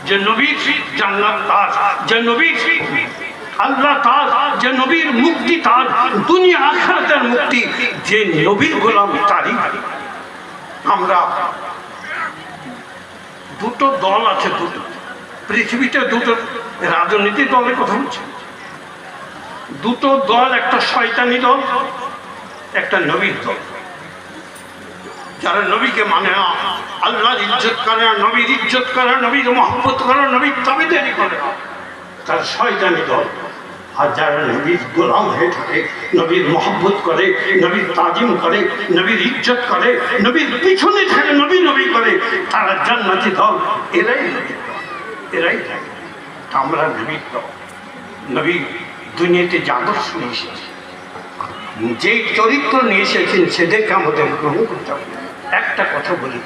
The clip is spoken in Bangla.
যে নবীর জান্নাত তার, যে নবীর আল্লাহ তার, যে নবীর মুক্তি তার, দুনিয়া আখিরাতের মুক্তি যে নবীর গোলাম তারই। আমরা দুটো দল আছে, দুটো পৃথিবীতে দুটো রাজনীতি দলের কথা বলছি। দুটো দল, একটা শয়তানি দল, একটা নবীর দল। যারা নবীকে মানে না, আল্লাহর ইজ্জত করে না, নবীর ইজ্জত করে, নবীর মহব্বত করে, নবীর তাবেদারি করে, তারা শয়তানি দল। আর যারা নবীর গোলাম হয়ে থাকে, নবীর মহব্বত করে, নবীর তাজিম করে, নবীর ইজ্জত করে, নবীর পিছনে থাকে, নবী নবী করে, তারা জান্নাতি দল। এরাই এরাই থাকে। আমরা নবীর দল। নবী দুনিয়াতে যে আদর্শ নিয়ে এসেছে, যে চরিত্র নিয়ে এসেছেন, সেদেরকে আমাদের গ্রহণ করতে হবে। একটা কথা বলি,